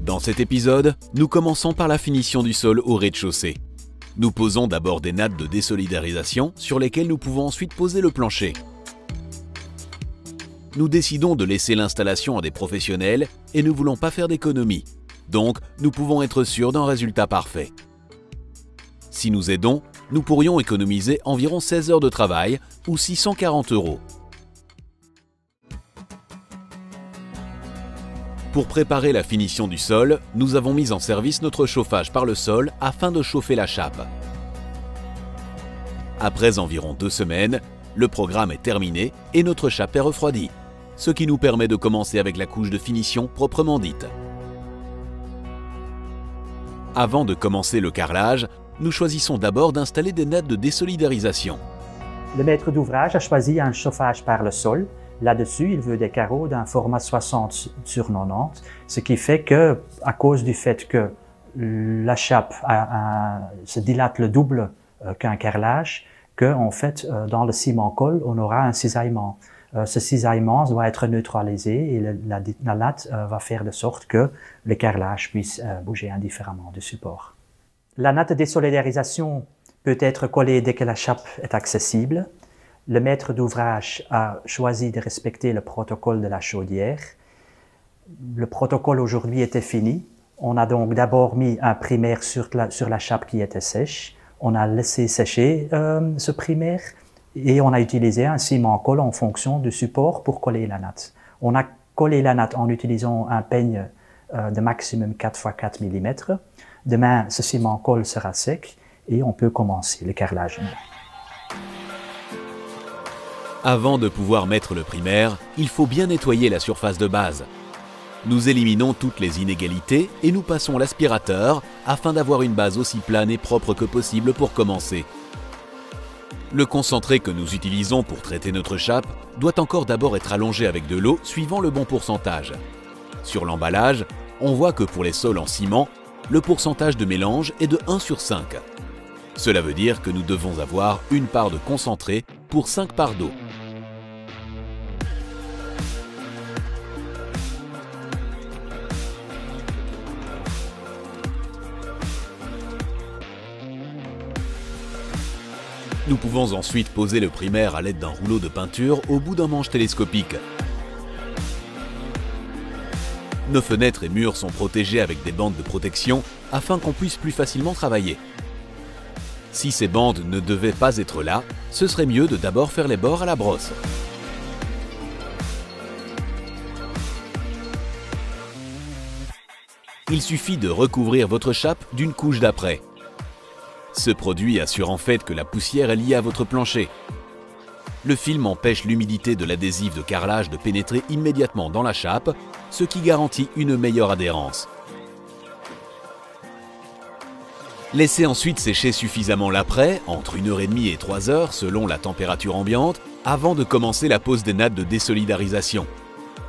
Dans cet épisode, nous commençons par la finition du sol au rez-de-chaussée. Nous posons d'abord des nattes de désolidarisation sur lesquelles nous pouvons ensuite poser le plancher. Nous décidons de laisser l'installation à des professionnels et ne voulons pas faire d'économies. Donc, nous pouvons être sûrs d'un résultat parfait. Si nous aidons, nous pourrions économiser environ 16 heures de travail ou 640 €. Pour préparer la finition du sol, nous avons mis en service notre chauffage par le sol afin de chauffer la chape. Après environ 2 semaines, le programme est terminé et notre chape est refroidie, ce qui nous permet de commencer avec la couche de finition proprement dite. Avant de commencer le carrelage, nous choisissons d'abord d'installer des nattes de désolidarisation. Le maître d'ouvrage a choisi un chauffage par le sol. Là-dessus, il veut des carreaux d'un format 60 sur 90, ce qui fait que, à cause du fait que la chape se dilate le double qu'un carrelage, que en fait, dans le ciment-colle, on aura un cisaillement. Ce cisaillement doit être neutralisé et la latte va faire de sorte que le carrelage puisse bouger indifféremment du support. La natte de désolidarisation peut être collée dès que la chape est accessible. Le maître d'ouvrage a choisi de respecter le protocole de la chaudière. Le protocole aujourd'hui était fini. On a donc d'abord mis un primaire sur la chape qui était sèche. On a laissé sécher ce primaire et on a utilisé un ciment-colle en fonction du support pour coller la natte. On a collé la natte en utilisant un peigne de maximum 4 x 4 mm. Demain, ce ciment-colle sera sec et on peut commencer le carrelage. Avant de pouvoir mettre le primaire, il faut bien nettoyer la surface de base. Nous éliminons toutes les inégalités et nous passons l'aspirateur afin d'avoir une base aussi plane et propre que possible pour commencer. Le concentré que nous utilisons pour traiter notre chape doit encore d'abord être allongé avec de l'eau suivant le bon pourcentage. Sur l'emballage, on voit que pour les sols en ciment, le pourcentage de mélange est de 1 sur 5. Cela veut dire que nous devons avoir une part de concentré pour 5 parts d'eau. Nous pouvons ensuite poser le primaire à l'aide d'un rouleau de peinture au bout d'un manche télescopique. Nos fenêtres et murs sont protégés avec des bandes de protection afin qu'on puisse plus facilement travailler. Si ces bandes ne devaient pas être là, ce serait mieux de d'abord faire les bords à la brosse. Il suffit de recouvrir votre chape d'une couche d'après. Ce produit assure en fait que la poussière est liée à votre plancher. Le film empêche l'humidité de l'adhésif de carrelage de pénétrer immédiatement dans la chape, ce qui garantit une meilleure adhérence. Laissez ensuite sécher suffisamment l'après, entre 1h30 et 3 heures selon la température ambiante, avant de commencer la pose des nattes de désolidarisation.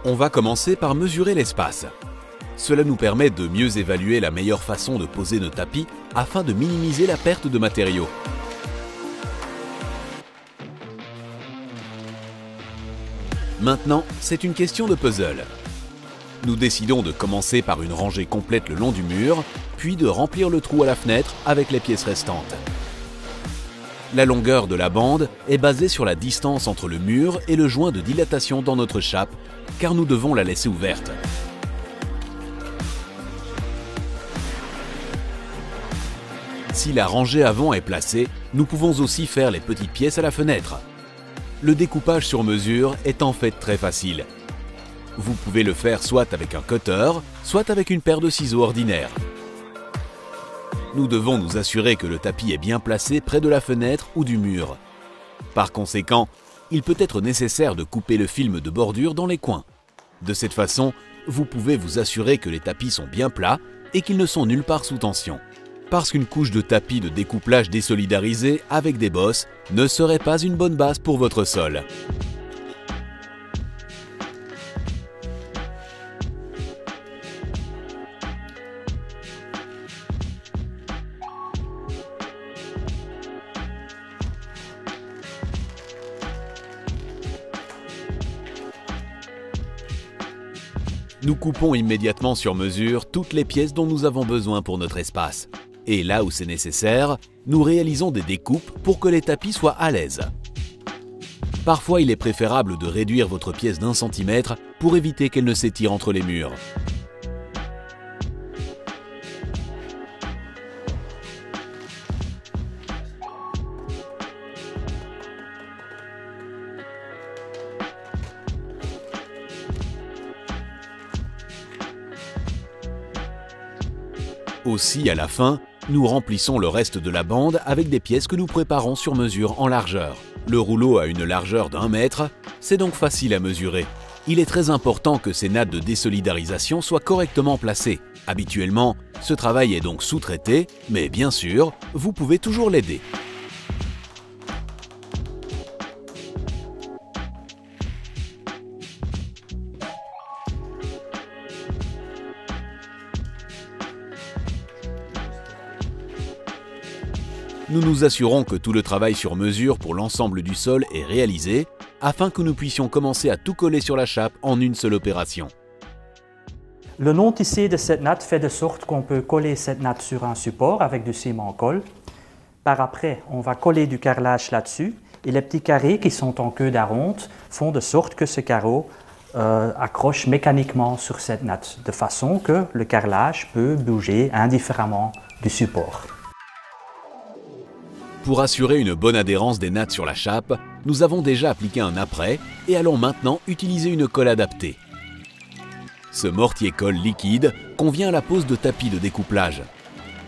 On va commencer par mesurer l'espace. Cela nous permet de mieux évaluer la meilleure façon de poser nos tapis afin de minimiser la perte de matériaux. Maintenant, c'est une question de puzzle. Nous décidons de commencer par une rangée complète le long du mur, puis de remplir le trou à la fenêtre avec les pièces restantes. La longueur de la bande est basée sur la distance entre le mur et le joint de dilatation dans notre chape, car nous devons la laisser ouverte. Si la rangée avant est placée, nous pouvons aussi faire les petites pièces à la fenêtre. Le découpage sur mesure est en fait très facile. Vous pouvez le faire soit avec un cutter, soit avec une paire de ciseaux ordinaires. Nous devons nous assurer que le tapis est bien placé près de la fenêtre ou du mur. Par conséquent, il peut être nécessaire de couper le film de bordure dans les coins. De cette façon, vous pouvez vous assurer que les tapis sont bien plats et qu'ils ne sont nulle part sous tension. Parce qu'une couche de tapis de découplage désolidarisé avec des bosses ne serait pas une bonne base pour votre sol. Nous coupons immédiatement sur mesure toutes les pièces dont nous avons besoin pour notre espace. Et là où c'est nécessaire, nous réalisons des découpes pour que les tapis soient à l'aise. Parfois, il est préférable de réduire votre pièce d'1 centimètre pour éviter qu'elle ne s'étire entre les murs. Aussi, à la fin, nous remplissons le reste de la bande avec des pièces que nous préparons sur mesure en largeur. Le rouleau a une largeur d'1 mètre, c'est donc facile à mesurer. Il est très important que ces nattes de désolidarisation soient correctement placées. Habituellement, ce travail est donc sous-traité, mais bien sûr, vous pouvez toujours l'aider. Nous nous assurons que tout le travail sur mesure pour l'ensemble du sol est réalisé afin que nous puissions commencer à tout coller sur la chape en une seule opération. Le nom tissé de cette natte fait de sorte qu'on peut coller cette natte sur un support avec du ciment colle. Par après, on va coller du carrelage là-dessus et les petits carrés qui sont en queue d'aronte font de sorte que ce carreau accroche mécaniquement sur cette natte de façon que le carrelage peut bouger indifféremment du support. Pour assurer une bonne adhérence des nattes sur la chape, nous avons déjà appliqué un apprêt et allons maintenant utiliser une colle adaptée. Ce mortier-colle liquide convient à la pose de tapis de découplage.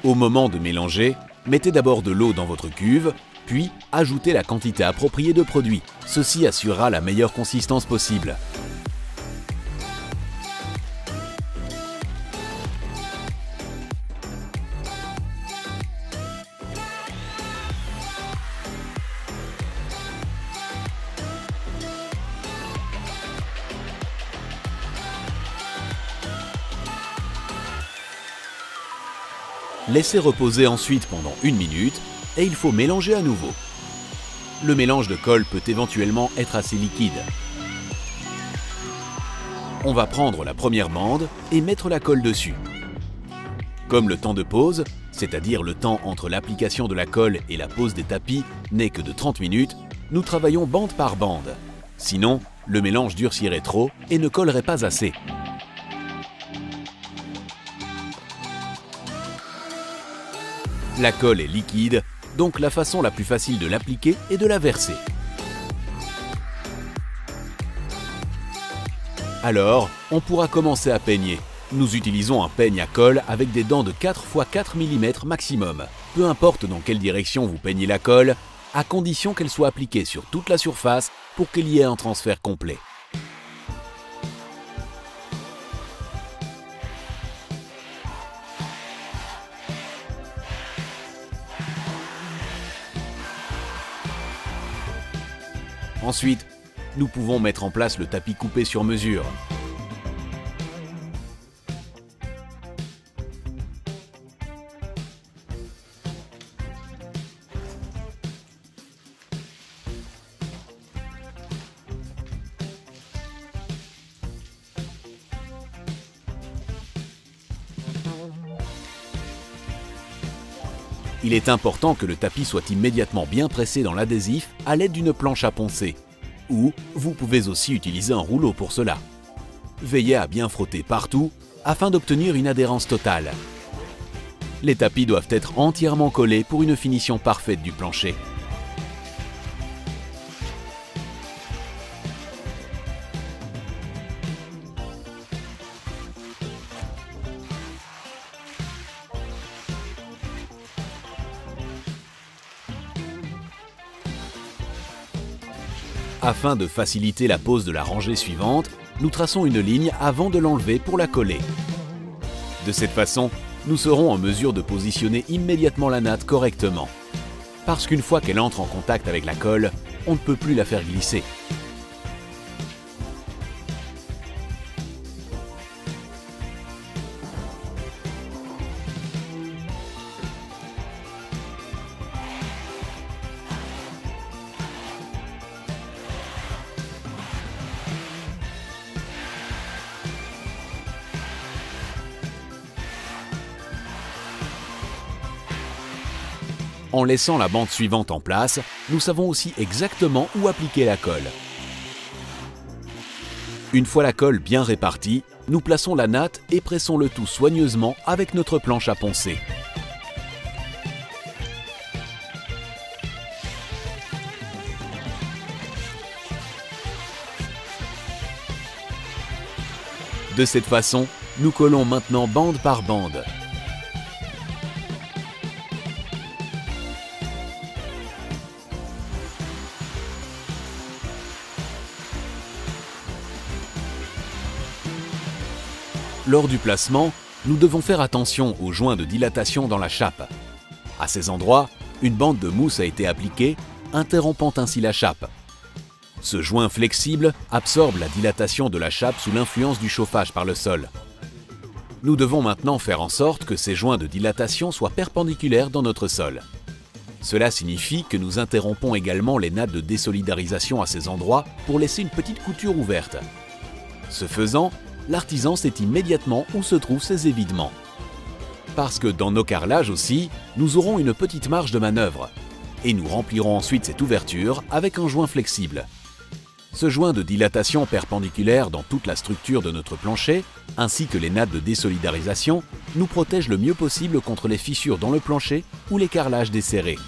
Au moment de mélanger, mettez d'abord de l'eau dans votre cuve, puis ajoutez la quantité appropriée de produit. Ceci assurera la meilleure consistance possible. Laissez reposer ensuite pendant 1 minute et il faut mélanger à nouveau. Le mélange de colle peut éventuellement être assez liquide. On va prendre la première bande et mettre la colle dessus. Comme le temps de pose, c'est-à-dire le temps entre l'application de la colle et la pose des tapis, n'est que de 30 minutes, nous travaillons bande par bande. Sinon, le mélange durcirait trop et ne collerait pas assez. La colle est liquide, donc la façon la plus facile de l'appliquer est de la verser. Alors, on pourra commencer à peigner. Nous utilisons un peigne à colle avec des dents de 4 x 4 mm maximum. Peu importe dans quelle direction vous peignez la colle, à condition qu'elle soit appliquée sur toute la surface pour qu'il y ait un transfert complet. Ensuite, nous pouvons mettre en place le tapis coupé sur mesure. Il est important que le tapis soit immédiatement bien pressé dans l'adhésif à l'aide d'une planche à poncer. Ou vous pouvez aussi utiliser un rouleau pour cela. Veillez à bien frotter partout afin d'obtenir une adhérence totale. Les tapis doivent être entièrement collés pour une finition parfaite du plancher. Afin de faciliter la pose de la rangée suivante, nous traçons une ligne avant de l'enlever pour la coller. De cette façon, nous serons en mesure de positionner immédiatement la natte correctement. Parce qu'une fois qu'elle entre en contact avec la colle, on ne peut plus la faire glisser. En laissant la bande suivante en place, nous savons aussi exactement où appliquer la colle. Une fois la colle bien répartie, nous plaçons la natte et pressons le tout soigneusement avec notre planche à poncer. De cette façon, nous collons maintenant bande par bande. Lors du placement, nous devons faire attention aux joints de dilatation dans la chape. À ces endroits, une bande de mousse a été appliquée, interrompant ainsi la chape. Ce joint flexible absorbe la dilatation de la chape sous l'influence du chauffage par le sol. Nous devons maintenant faire en sorte que ces joints de dilatation soient perpendiculaires dans notre sol. Cela signifie que nous interrompons également les nattes de désolidarisation à ces endroits pour laisser une petite couture ouverte. Ce faisant, l'artisan sait immédiatement où se trouvent ces évidements. Parce que dans nos carrelages aussi, nous aurons une petite marge de manœuvre. Et nous remplirons ensuite cette ouverture avec un joint flexible. Ce joint de dilatation perpendiculaire dans toute la structure de notre plancher, ainsi que les nattes de désolidarisation, nous protège le mieux possible contre les fissures dans le plancher ou les carrelages desserrés.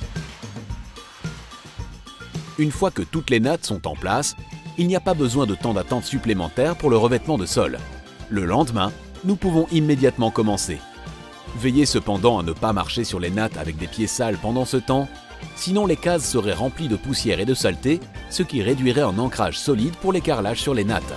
Une fois que toutes les nattes sont en place, il n'y a pas besoin de temps d'attente supplémentaire pour le revêtement de sol. Le lendemain, nous pouvons immédiatement commencer. Veillez cependant à ne pas marcher sur les nattes avec des pieds sales pendant ce temps, sinon les cases seraient remplies de poussière et de saleté, ce qui réduirait un ancrage solide pour les carrelages sur les nattes.